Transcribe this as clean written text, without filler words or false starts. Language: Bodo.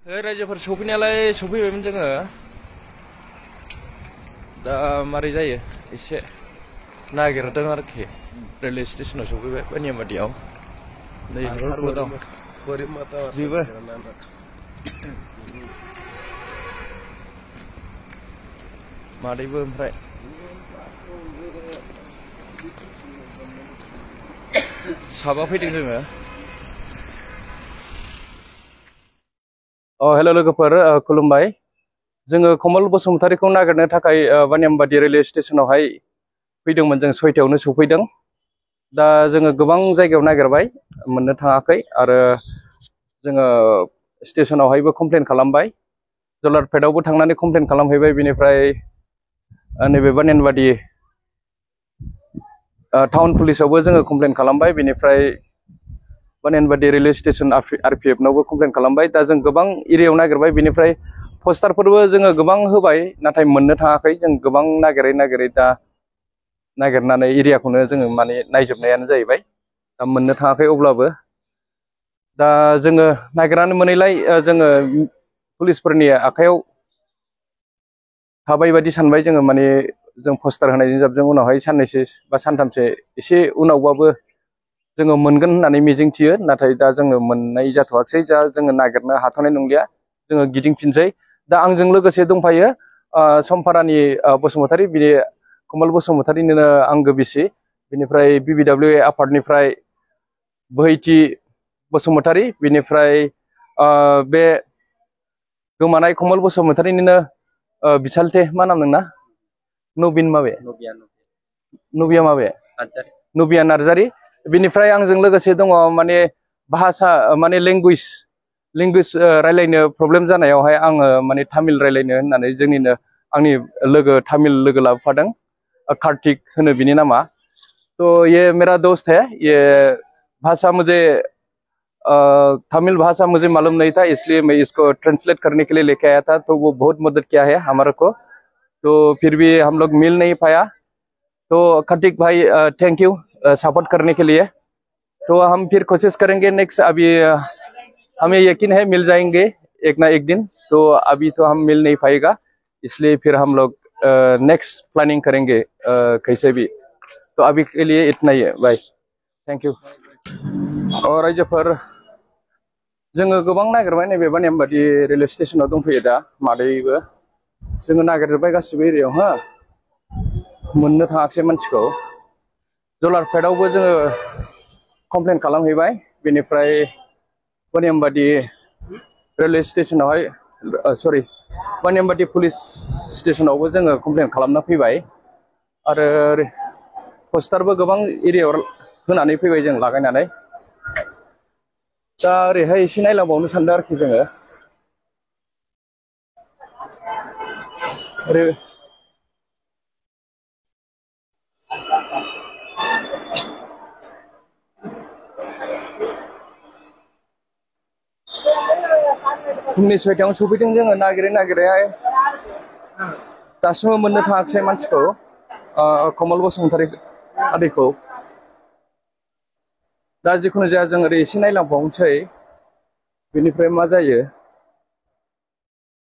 रायजोफोर सफैनायालाय सफैबायमोन जोङो दा मारै जायो एसे नागिरदों आरोखि रेलवे स्टेशनाव सफैबाय बानियामाटियाव नै न'आवबो दं बेबो मादैबो ओमफ्राय साबा फैदों जोङो हेल' लोगोफोर खुलुमबाय जोङो कमल बसुमतारीखौ नागिरनो थाखाय बानियामाटि रेलवे स्टेशनावहाय फैदोंमोन जों 6टायावनो सफैदों दा जोङो गोबां जायगायाव नागिरबाय मोननो थाङाखै आरो जोङो स्टेशनावहायबो कमप्लेन खालामबाय जलारपेटआवबो थांनानै कमप्लेन खालामहैबाय बिनिफ्राय नैबे बानियामाटि टाउन पुलिसावबो जोङो कमप्लेन खालामबाय बिनिफ्राय बानियामाटि रेलवे स्टेशन RPF नावबो कमप्लेन खालामबाय दा जों गोबां एरियायाव नागिरबाय बिनिफ्राय पस्टारफोरबो जोङो गोबां होबाय नाथाय मोननो थाङाखै जों गोबां नागिरै दा नागिरनानै एरियाखौनो जोङो माने नायजोबनायानो जाहैबाय दा मोननो थाङाखै अब्लाबो दा जोङो नागिरनानै मोनैलाय जोङो पुलिसफोरनि आखायाव थाबाय बायदि सानबाय जोङो माने जों पस्टार होनायजों जाबजों उनावहाय साननैसो बा सानथामसो एसे उनावबाबो जोङो मोनगोन होननानै मिजिंथियो नाथाय दा जोङो मोननाय जाथ'वाखै जा जोङो नागिरनो हाथ'नाय नंलिया जोङो गिदिंफिनसै दा आंजों लोगोसे दंफायो समपारानि बसुमतारी बिनि कमल बसुमतारीनिनो आंगो बिसि बिनिफ्राय BBWA आफादनिफ्राय बोहैथि बसुमतारी बिनिफ्राय बे गोमानाय कमल बसुमतारीनिनो बिसालथे मा नाम नोंना नबिन माबे नबिया माबे नबिया नार्जारी बिनिफ्राय आंजों लोगोसे दङ माने भाषा माने लेंगुवेज रायलायनो प्रब्लेम जानायावहाय आङो माने तामिल रायलायनो होननानै जोंनिनो आंनि लोगो तामिल लोगो लाबोफादों कार्तिक होनो बिनि नामा तो ये मेरा दोस्त है ये भाषा मुझे तमिल भाषा मुझे मालूम नहीं था इसलिए मैं इसको ट्रांसलेट करने के लिए लेके आया था तो वो बहुत मदद किया है हमारे को तो फिर भी हम लोग मिल नहीं पाया तो कार्तिक भाई थैंक यू सपोर्ट करने के लिए तो हम फिर कोशिश करेंगे नेक्स्ट अभी हमें यकीन है मिल जाएंगे एक ना एक दिन तो अभी तो हम मिल नहीं पाएगा इसलिए फिर हम लोग नेक्स्ट प्लानिंग करेंगे कैसे भी तो अभी के लिए इतना ही है बाय थैंक यू और रायजोफोर जोङो गोबां नागिरबाय नैबे बानियामाटि रेलवे स्टेशनाव दंफैयो दा मादैबो जोङो नागिरजोब्बाय गासिबो एरियायाव हा मोननो थाङाखिसै मानसिखौ जलारपेटआवबो जोङो कमप्लेन खालामहैबाय बेनिफ्राय बानियामाटि रेलवे स्टेशनावहाय सरि बानियामाटि पुलिस स्टेशनावबो जोङो कमप्लेन खालामना फैबाय आरो पस्टारबो गोबां एरियायाव होनानै फैबाय जों लागायनानै दा ओरैहाय एसे नायलांबावनो सानदों आरोखि जोङो फुंनि 6टायावनो सफैदों जोङो नागिरैहाय दासिमबो मोननो थाङाखिसै मानसिखौ कमल बसुमतारी आदैखौ दा जिखुनु जाया जों ओरै एसे नायलांबावनोसै बेनिफ्राय मा जायो